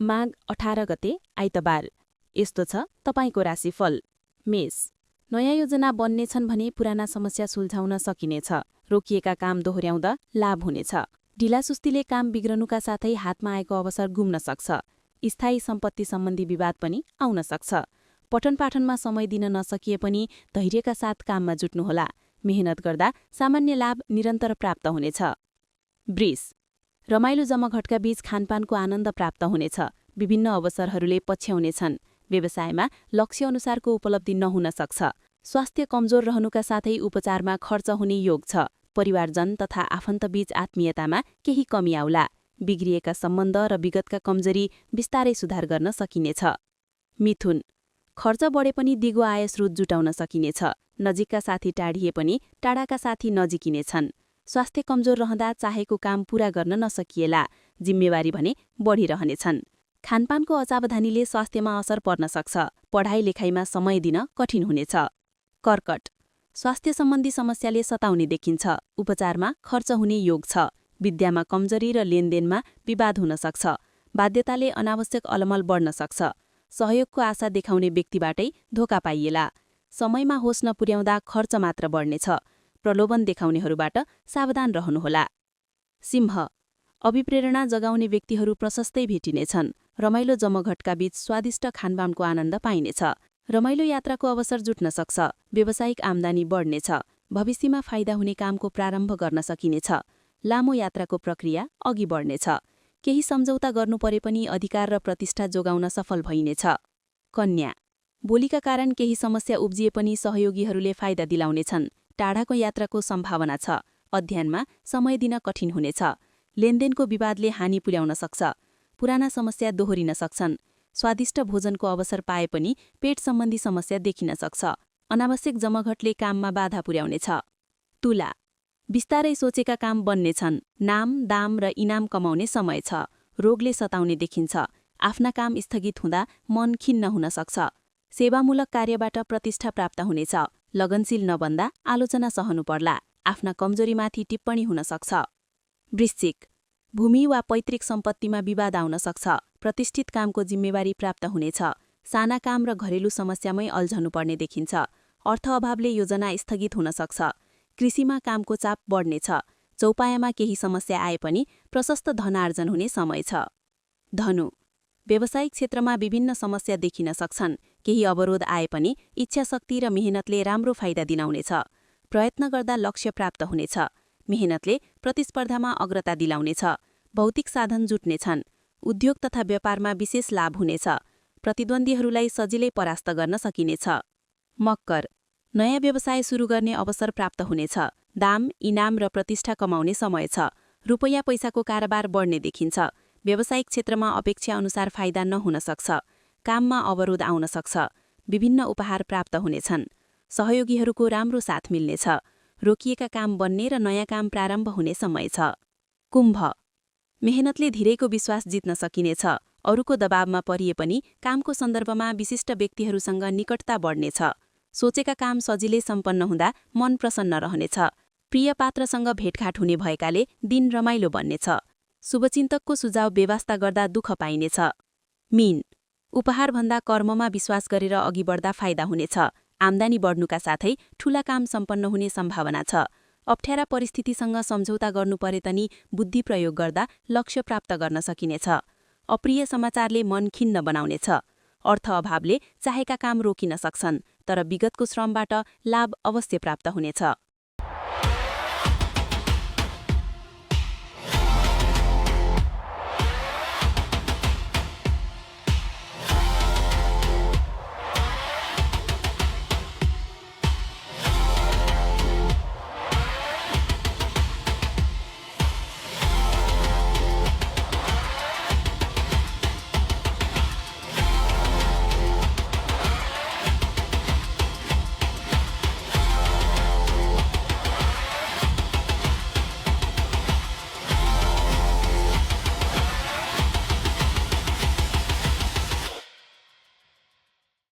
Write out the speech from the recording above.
माघ 18 गते आइतबार। यस्तो छ तपाईको राशिफल। मेष, नयाँ योजना बन्नेछन् भने पुराना समस्या सुल्झाउन सकिनेछ। रोकिएका काम दोहोर्याउँदा लाभ हुनेछ। ढिलासुस्तीले काम बिग्रनुका साथै हातमा आएको अवसर गुम्न सक्छ। स्थायी सम्पत्ति सम्बन्धी विवाद पनि आउन सक्छ। पठन पाठनमा समय दिन नसकिए पनि धैर्यका साथ काममा जुट्नुहोला। मेहनत गर्दा सामान्य लाभ निरन्तर प्राप्त हुनेछ। वृष, रमाइलो जमघटका बीच खानपानको आनन्द प्राप्त हुनेछ। विभिन्न अवसरहरूले पछ्याउनेछन्। व्यवसायमा लक्ष्य अनुसारको उपलब्धि नहुन सक्छ। स्वास्थ्य कमजोर रहनुका साथै उपचारमा खर्च हुने योग छ। परिवारजन तथा आफन्तबीच आत्मीयतामा केही कमी आउला। बिग्रिएका सम्बन्ध र विगतका कमजोरी बिस्तारै सुधार गर्न सकिनेछ। मिथुन, खर्च बढे पनि दिगो आय स्रोत जुटाउन सकिनेछ। नजिकका साथी टाढिए पनि टाढाका साथी नजिकिनेछन्। स्वास्थ्य कमजोर रहँदा चाहेको काम पूरा गर्न नसकिएला। जिम्मेवारी भने बढिरहनेछन्। खानपानको असावधानीले स्वास्थ्यमा असर पर्न सक्छ। पढाइ लेखाइमा समय दिन कठिन हुनेछ। कर्कट, स्वास्थ्य सम्बन्धी समस्याले सताउने देखिन्छ। उपचारमा खर्च हुने योग छ। विद्यामा कमजोरी र लेनदेनमा विवाद हुन सक्छ। बाध्यताले अनावश्यक अलमल बढ्न सक्छ। सहयोगको आशा देखाउने व्यक्तिबाटै धोका पाइएला। समयमा होस नपुर्याउँदा खर्च मात्र बढ्नेछ। प्रलोभन देखाउनेहरूबाट सावधान रहनुहोला। सिंह, अभिप्रेरणा जगाउने व्यक्तिहरू प्रशस्तै भेटिनेछन्। रमाइलो जमघटका बीच स्वादिष्ट खानपानको आनन्द पाइनेछ। रमाइलो यात्राको अवसर जुट्न सक्छ। व्यावसायिक आम्दानी बढ्नेछ। भविष्यमा फाइदा हुने कामको प्रारम्भ गर्न सकिनेछ। लामो यात्राको प्रक्रिया अघि बढ्नेछ। केही सम्झौता गर्नु परे पनि अधिकार र प्रतिष्ठा जोगाउन सफल भइनेछ। कन्या, बोलीका कारण केही समस्या उब्जिए पनि सहयोगीहरूले फाइदा दिलाउनेछन्। टाढाको यात्राको सम्भावना छ। अध्ययनमा समय दिन कठिन हुनेछ। लेनदेनको विवादले हानि पुर्याउन सक्छ। पुराना समस्या दोहोरिन सक्छन्। स्वादिष्ट भोजनको अवसर पाए पनि पेट सम्बन्धी समस्या देखिन सक्छ। अनावश्यक जमघटले काममा बाधा पुर्याउनेछ। तुला, बिस्तारै सोचेका काम बन्नेछन्। नाम, दाम र इनाम कमाउने समय छ। रोगले सताउने देखिन्छ। आफ्ना काम स्थगित हुँदा मन खिन्न हुन सक्छ। सेवामूलक कार्यबाट प्रतिष्ठा प्राप्त हुनेछ। लगनशील नबन्दा आलोचना सहनु पर्ला। आफ्ना कमजोरीमाथि टिप्पणी हुन सक्छ। वृश्चिक, भूमि वा पैतृक सम्पत्तिमा विवाद आउन सक्छ। प्रतिष्ठित कामको जिम्मेवारी प्राप्त हुनेछ। साना काम र घरेलु समस्यामै अल्झनुपर्ने देखिन्छ। अर्थ अभावले योजना स्थगित हुन सक्छ। कृषिमा कामको चाप बढ्नेछ। चौपायामा केही समस्या आए पनि प्रशस्त धनार्जन हुने समय छ। धनु, व्यावसायिक क्षेत्रमा विभिन्न समस्या देखिन सक्छन्। केही अवरोध आए पनि इच्छाशक्ति र मेहनतले राम्रो फाइदा दिलाउनेछ। प्रयत्न गर्दा लक्ष्य प्राप्त हुनेछ। मेहनतले प्रतिस्पर्धामा अग्रता दिलाउनेछ। भौतिक साधन जुट्नेछन्। उद्योग तथा व्यापारमा विशेष लाभ हुनेछ। प्रतिद्वन्द्वीहरूलाई सजिलै परास्त गर्न सकिनेछ। मकर, नयाँ व्यवसाय सुरु गर्ने अवसर प्राप्त हुनेछ। दाम, इनाम र प्रतिष्ठा कमाउने समय छ। रुपैयाँ पैसाको कारोबार बढ्ने देखिन्छ। व्यावसायिक क्षेत्रमा अपेक्षा अनुसार फाइदा नहुन सक्छ। काममा अवरोध आउन सक्छ। विभिन्न उपहार प्राप्त हुनेछन्। सहयोगीहरूको राम्रो साथ मिल्नेछ। रोकिएका काम बन्ने र नयाँ काम प्रारम्भ हुने समय छ। कुम्भ, मेहनतले धीरैको विश्वास जित्न सकिनेछ। अरूको दबावमा परिए पनि कामको सन्दर्भमा विशिष्ट व्यक्तिहरूसँग निकटता बढ्नेछ। सोचेका काम सजिलै सम्पन्न हुँदा मन प्रसन्न रहनेछ। प्रिय पात्रसँग भेटघाट हुने भएकाले दिन रमाइलो बन्नेछ। शुभचिन्तकको सुझाव बेवास्ता गर्दा दुःख पाइनेछ। मीन, उपहारभन्दा कर्ममा विश्वास गरेर अघि बढ्दा फाइदा हुनेछ। आम्दानी बढ्नुका साथै ठूला काम सम्पन्न हुने सम्भावना छ। अप्ठ्यारा परिस्थितिसँग सम्झौता गर्नु परे पनि बुद्धि प्रयोग गर्दा लक्ष्य प्राप्त गर्न सकिनेछ। अप्रिय समाचारले मन खिन्न बनाउनेछ। अर्थ अभावले चाहेका काम रोकिन सक्छन्, तर विगतको श्रमबाट लाभ अवश्य प्राप्त हुनेछ।